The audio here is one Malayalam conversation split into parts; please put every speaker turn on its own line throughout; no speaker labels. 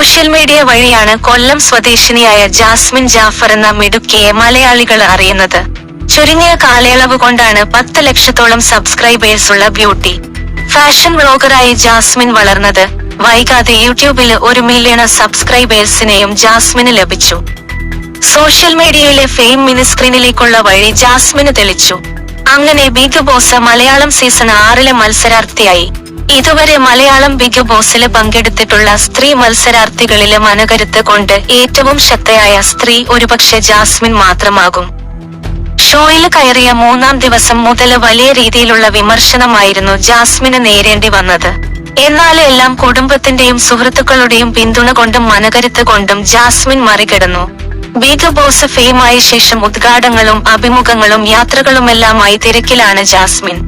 സോഷ്യൽ മീഡിയ വഴിയാണ് കൊല്ലം സ്വദേശിനിയായ ജാസ്മിൻ ജാഫർ എന്ന മിടുക്കിയെ മലയാളികൾ അറിയുന്നത്. ചുരുങ്ങിയ കാലയളവ് കൊണ്ടാണ് 10 ലക്ഷത്തോളം സബ്സ്ക്രൈബേഴ്സുള്ള ബ്യൂട്ടി ഫാഷൻ വ്ളോഗറായി ജാസ്മിൻ വളർന്നത്. വൈകാതെ യൂട്യൂബിൽ 1 മില്യൺ സബ്സ്ക്രൈബേഴ്സിനെയും ജാസ്മിന് ലഭിച്ചു. സോഷ്യൽ മീഡിയയിലെ ഫെയിം മിനിസ്ക്രീനിലേക്കുള്ള വഴി ജാസ്മിന് തെളിച്ചു. അങ്ങനെ ബിഗ് ബോസ് മലയാളം സീസൺ 6 മത്സരാർത്ഥിയായി. ഇതുവരെ മലയാളം ബിഗ് ബോസില് പങ്കെടുത്തിട്ടുള്ള സ്ത്രീ മത്സരാർത്ഥികളിലെ മനകരുത്ത് കൊണ്ട് ഏറ്റവും ശക്തയായ സ്ത്രീ ഒരുപക്ഷെ ജാസ്മിൻ മാത്രമാകും. ഷോയിൽ കയറിയ 3-ാം ദിവസം മുതൽ വലിയ രീതിയിലുള്ള വിമർശനമായിരുന്നു ജാസ്മിന് നേരിടേണ്ടി വന്നത്. എന്നാൽ എല്ലാം കുടുംബത്തിന്റെയും സുഹൃത്തുക്കളുടെയും പിന്തുണ കൊണ്ടും മനകരുത്ത് കൊണ്ടും ജാസ്മിൻ മറികടന്നു. ബിഗ് ബോസ് ഫെയിമായ ശേഷം ഉദ്ഘാടനങ്ങളും അഭിമുഖങ്ങളും യാത്രകളുമെല്ലാമായി തിരക്കിലാണ് ജാസ്മിൻ.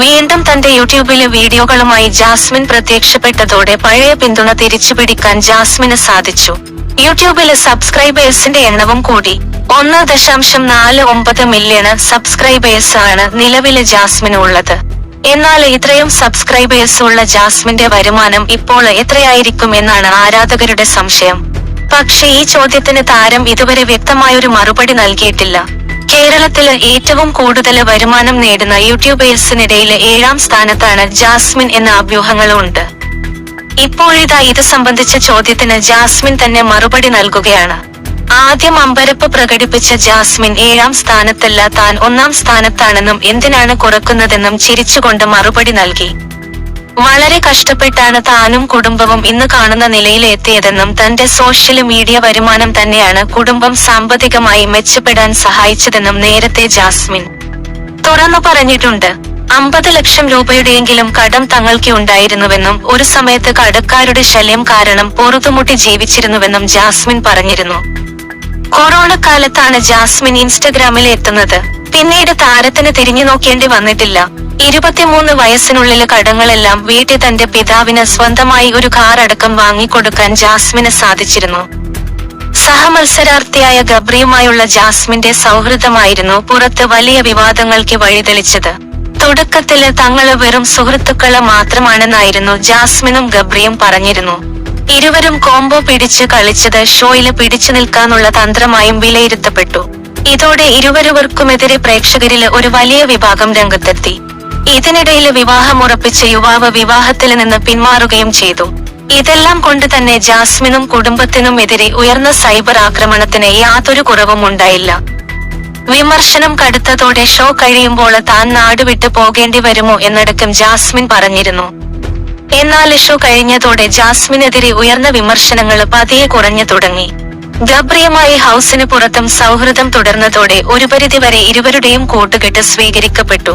വീണ്ടും തന്റെ യൂട്യൂബിലെ വീഡിയോകളുമായി ജാസ്മിൻ പ്രത്യക്ഷപ്പെട്ടതോടെ പഴയ പിന്തുണ തിരിച്ചുപിടിക്കാൻ ജാസ്മിന് സാധിച്ചു. യൂട്യൂബിലെ സബ്സ്ക്രൈബേഴ്സിന്റെ എണ്ണവും കൂടി. 1.49 മില്യൺ സബ്സ്ക്രൈബേഴ്സ് ആണ് നിലവിലെ ജാസ്മിന് ഉള്ളത്. എന്നാൽ ഇത്രയും സബ്സ്ക്രൈബേഴ്സ് ഉള്ള ജാസ്മിന്റെ വരുമാനം ഇപ്പോൾ എത്രയായിരിക്കും എന്നാണ് ആരാധകരുടെ സംശയം. പക്ഷേ ഈ ചോദ്യത്തിന് താരം ഇതുവരെ വ്യക്തമായൊരു മറുപടി നൽകിയിട്ടില്ല. കേരളത്തില് ഏറ്റവും കൂടുതൽ വരുമാനം നേടുന്ന യൂട്യൂബേഴ്സിനിടയിലെ 7-ാം സ്ഥാനത്താണ് ജാസ്മിൻ എന്ന അഭ്യൂഹങ്ങളുണ്ട്. ഇപ്പോഴിതാ ഇത് സംബന്ധിച്ച ചോദ്യത്തിന് ജാസ്മിൻ തന്നെ മറുപടി നൽകുകയാണ്. ആദ്യം അമ്പരപ്പ് പ്രകടിപ്പിച്ച ജാസ്മിൻ 7-ാം സ്ഥാനത്തല്ല, താൻ 1-ാം സ്ഥാനത്താണെന്നും എന്തിനാണ് കുറക്കുന്നതെന്നും ചിരിച്ചുകൊണ്ട് മറുപടി നൽകി. വളരെ കഷ്ടപ്പെട്ടാണ് താനും കുടുംബവും ഇന്ന് കാണുന്ന നിലയിലെത്തിയതെന്നും തന്റെ സോഷ്യൽ മീഡിയ വരുമാനം തന്നെയാണ് കുടുംബം സാമ്പത്തികമായി മെച്ചപ്പെടാൻ സഹായിച്ചതെന്നും നേരത്തെ ജാസ്മിൻ തുറന്നു പറഞ്ഞിട്ടുണ്ട്. 50 ലക്ഷം രൂപയുടെയെങ്കിലും കടം തങ്ങൾക്ക് ഉണ്ടായിരുന്നുവെന്നും ഒരു സമയത്ത് കടക്കാരുടെ ശല്യം കാരണം പൊറുതുമുട്ടി ജീവിച്ചിരുന്നുവെന്നും ജാസ്മിൻ പറഞ്ഞിരുന്നു. കൊറോണ കാലത്താണ് ജാസ്മിൻ ഇൻസ്റ്റഗ്രാമിൽ എത്തുന്നത്. പിന്നീട് താരത്തിന് തിരിഞ്ഞു നോക്കേണ്ടി വന്നിട്ടില്ല. 23 വയസ്സിനുള്ളിലെ കടങ്ങളെല്ലാം വീട്ടിൽ തന്റെ പിതാവിന് സ്വന്തമായി ഒരു കാർ അടക്കം വാങ്ങിക്കൊടുക്കാൻ ജാസ്മിന് സാധിച്ചിരുന്നു. സഹമത്സരാർത്ഥിയായ ഗബ്രിയുമായുള്ള ജാസ്മിന്റെ സൗഹൃദമായിരുന്നു പുറത്ത് വലിയ വിവാദങ്ങൾക്ക് വഴിതെളിച്ചത്. തുടക്കത്തില് തങ്ങള് വെറും സുഹൃത്തുക്കള് മാത്രമാണെന്നായിരുന്നു ജാസ്മിനും ഗബ്രിയും പറഞ്ഞിരുന്നു. ഇരുവരും കോംബോ പിടിച്ച് കളിച്ചത് ഷോയില് പിടിച്ചു നിൽക്കാനുള്ള തന്ത്രമായും വിലയിരുത്തപ്പെട്ടു. ഇതോടെ ഇരുവരുവർക്കുമെതിരെ പ്രേക്ഷകരില് ഒരു വലിയ വിഭാഗം രംഗത്തെത്തി. ഇതിനിടയിൽ വിവാഹമുറപ്പിച്ച യുവാവ് വിവാഹത്തിൽ നിന്ന് പിന്മാറുകയും ചെയ്തു. ഇതെല്ലാം കൊണ്ട് തന്നെ ജാസ്മിനും കുടുംബത്തിനും എതിരെ ഉയർന്ന സൈബർ ആക്രമണത്തിന് യാതൊരു കുറവും ഉണ്ടായില്ല. വിമർശനം കടുത്തതോടെ ഷോ കഴിയുമ്പോൾ താൻ നാടുവിട്ട് പോകേണ്ടി വരുമോ എന്നടക്കം ജാസ്മിൻ പറഞ്ഞിരുന്നു. എന്നാൽ ഷോ കഴിഞ്ഞതോടെ ജാസ്മിനെതിരെ ഉയർന്ന വിമർശനങ്ങൾ പതിയെ കുറഞ്ഞു തുടങ്ങി. ഗബ്രിയുമായി ഹൗസിന് പുറത്തും സൗഹൃദം തുടർന്നതോടെ ഒരു പരിധിവരെ ഇരുവരുടെയും കൂട്ടുകെട്ട് സ്വീകരിക്കപ്പെട്ടു.